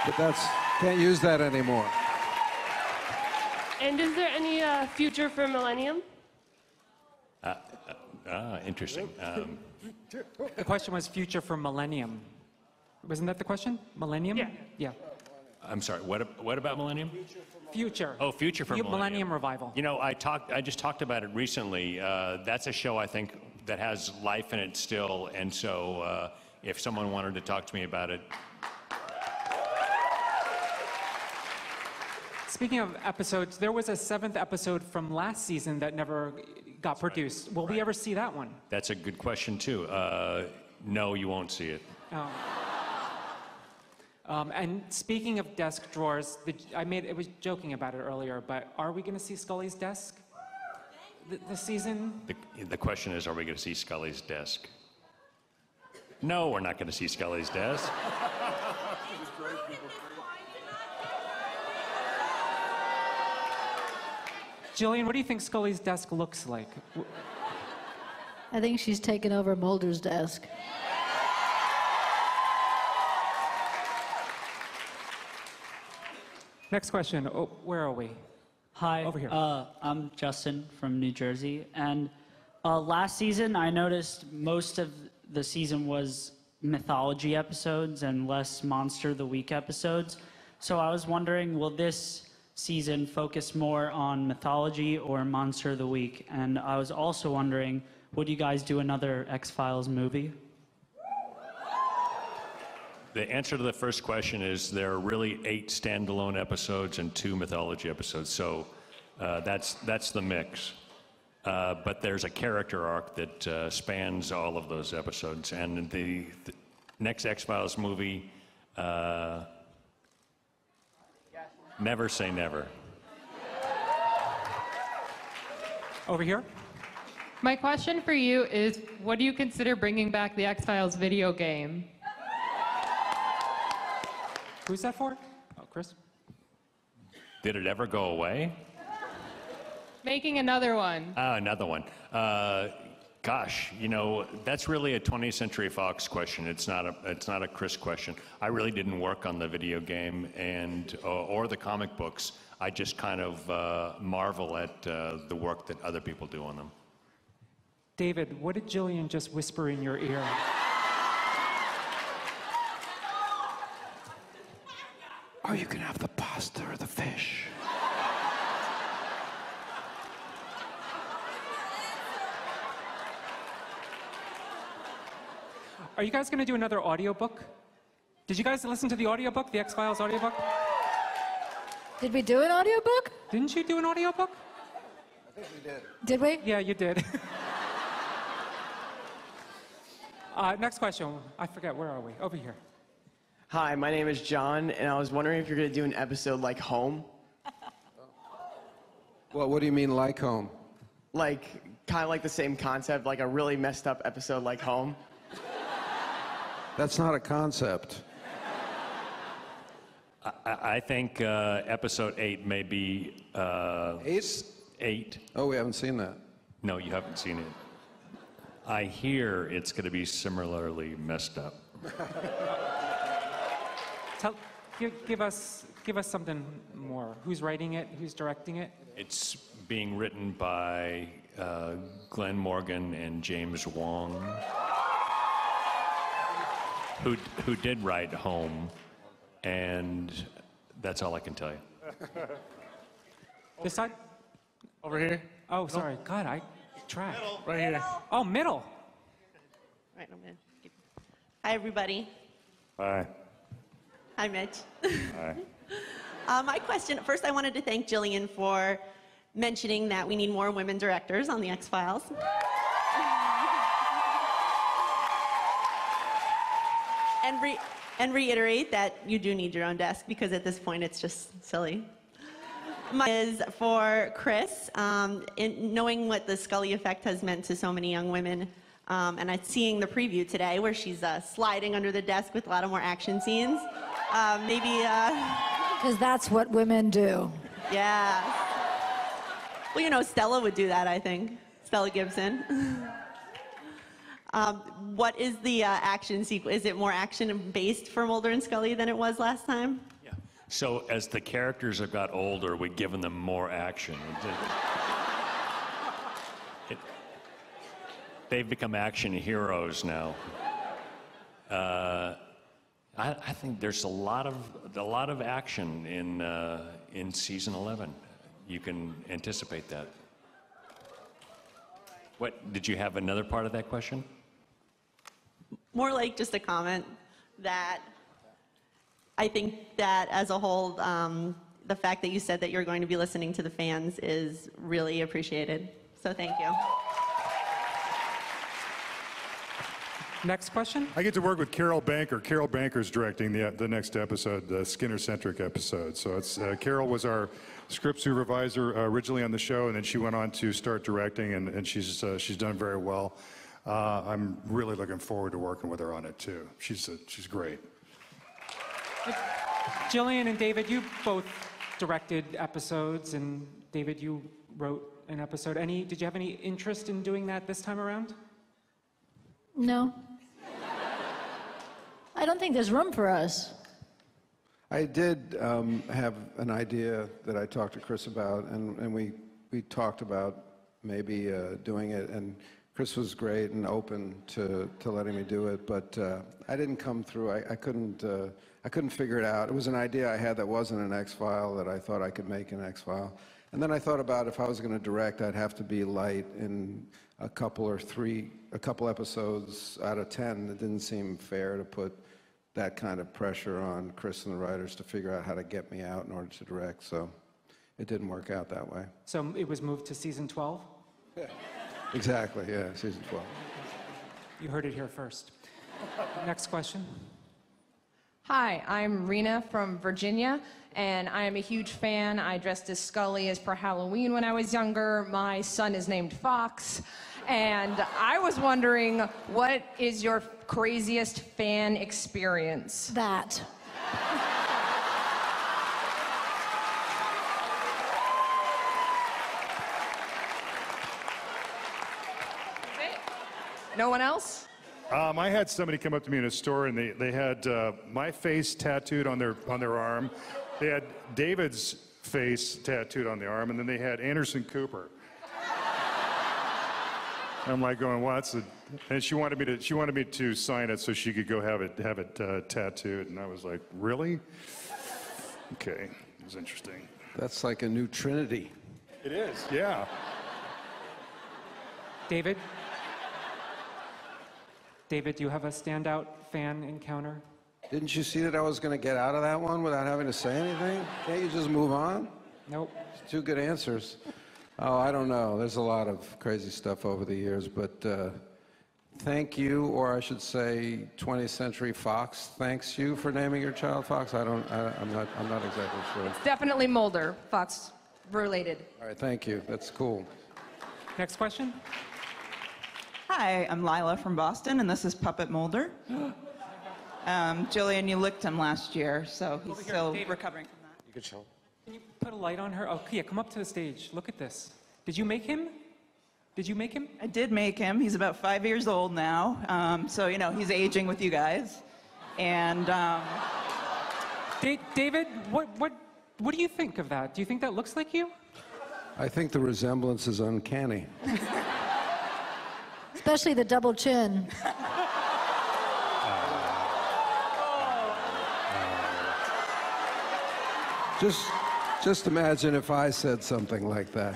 But can't use that anymore. And is there any future for Millennium? Interesting. The question was future for Millennium. Wasn't that the question? Millennium? Yeah. Yeah. I'm sorry, what about Millennium? Future. Oh, future for Millennium. Millennium Revival. You know, I just talked about it recently. That's a show I think that has life in it still, and so if someone wanted to talk to me about it. Speaking of episodes, there was a 7th episode from last season that never got produced. Will we ever see that one? That's a good question too. No, you won't see it. Oh. And speaking of desk drawers, I was joking about it earlier, but are we going to see Scully's desk this season? The question is, are we going to see Scully's desk? No, we're not going to see Scully's desk. Jillian, what do you think Scully's desk looks like? I think she's taken over Mulder's desk. Next question. Oh, where are we? Hi. Over here. I'm Justin from New Jersey. And last season, I noticed most of the season was mythology episodes and less Monster of the Week episodes. So I was wondering, will this season focus more on mythology or Monster of the Week? And I was also wondering, would you guys do another X-Files movie? The answer to the first question is there are really 8 standalone episodes and 2 mythology episodes, so that's the mix. But there's a character arc that spans all of those episodes, and the next X-Files movie, never say never. Over here. My question for you is, what do you consider bringing back the X-Files video game? Who's that for? Oh, Chris? Did it ever go away? Making another one. Another one. Gosh, you know, that's really a 20th Century Fox question. It's not a Chris question. I really didn't work on the video game or the comic books. I just kind of marvel at the work that other people do on them. David, what did Jillian just whisper in your ear? Oh, you can have the pasta or the fish. Are you guys going to do another audiobook? Did you guys listen to the audiobook, the X-Files audiobook? Did we do an audiobook? Didn't you do an audiobook? I think we did. Did we? Yeah, you did. Next question. I forget, where are we? Over here. Hi, my name is John, and I was wondering if you're going to do an episode like Home. Well, what do you mean, like Home? Like, kind of like the same concept, like a really messed up episode like Home. That's not a concept. I think episode 8 may be... 8? 8. Oh, we haven't seen that. No, you haven't seen it. I hear it's going to be similarly messed up. Give us something more. Who's writing it? Who's directing it? It's being written by Glenn Morgan and James Wong, who did write Home, and that's all I can tell you. This side? Over here. Oh, sorry. God, I trapped. Right here. Oh, middle. Right, I'm gonna Hi, everybody. Hi. Hi, Mitch. Hi. My question, first I wanted to thank Jillian for mentioning that we need more women directors on the X-Files. And reiterate that you do need your own desk, because at this point it's just silly. Mine is for Chris, in knowing what the Scully effect has meant to so many young women, and I'm seeing the preview today where she's sliding under the desk with a lot of more action scenes. Maybe... Because that's what women do. Yeah. Well, you know, Stella would do that, I think. Stella Gibson. What is the action sequence? Is it more action-based for Mulder and Scully than it was last time? So as the characters have got older, we've given them more action. They've become action heroes now. I think there's a lot of action in season 11. You can anticipate that. What did you have another part of that question? More like just a comment that I think that as a whole, the fact that you said that you're going to be listening to the fans is really appreciated. So thank you. Next question. I get to work with Carol Banker. Carol Banker's directing the next episode, the Skinner-centric episode. So it's Carol was our script supervisor originally on the show, and then she went on to start directing, and she's done very well. I'm really looking forward to working with her on it too. She's great. Jillian and David, you both directed episodes, and David, you wrote an episode. Did you have any interest in doing that this time around? No. I don't think there's room for us. I did have an idea that I talked to Chris about, and we talked about maybe doing it, and Chris was great and open to letting me do it, but I didn't come through. I couldn't figure it out. It was an idea I had that wasn't an X-File that I thought I could make an X-File. And then I thought about if I was going to direct, I'd have to be light in a couple episodes out of 10. It didn't seem fair to put that kind of pressure on Chris and the writers to figure out how to get me out in order to direct. So it didn't work out that way. So it was moved to season 12? Yeah. Exactly, yeah, season 12. You heard it here first. Next question. Hi, I'm Rena from Virginia, and I am a huge fan. I dressed as Scully as per Halloween when I was younger. My son is named Fox, and I was wondering, what is your craziest fan experience? That. No one else? I had somebody come up to me in a store, and they had my face tattooed on their arm. They had David's face tattooed on the arm, and then they had Anderson Cooper. I'm like going, "What's it?" And she wanted me to sign it so she could go have it tattooed, and I was like, "Really?" Okay, it was interesting. That's like a new Trinity. It is, yeah. David? David, do you have a standout fan encounter? Didn't you see that I was going to get out of that one without having to say anything? Can't you just move on? Nope. Two good answers. Oh, I don't know. There's a lot of crazy stuff over the years, but thank you, or I should say 20th Century Fox thanks you for naming your child Fox. I'm not exactly sure. It's definitely Mulder, Fox related. All right, thank you. That's cool. Next question. Hi, I'm Lila from Boston, and this is Puppet Mulder. Jillian, you licked him last year, so he's still recovering from that. You could show. Can you put a light on her? Oh, yeah, come up to the stage. Look at this. Did you make him? Did you make him? I did make him. He's about 5 years old now, so, you know, he's aging with you guys. And, David, what do you think of that? Do you think that looks like you? I think the resemblance is uncanny. Especially the double chin. Just imagine if I said something like that.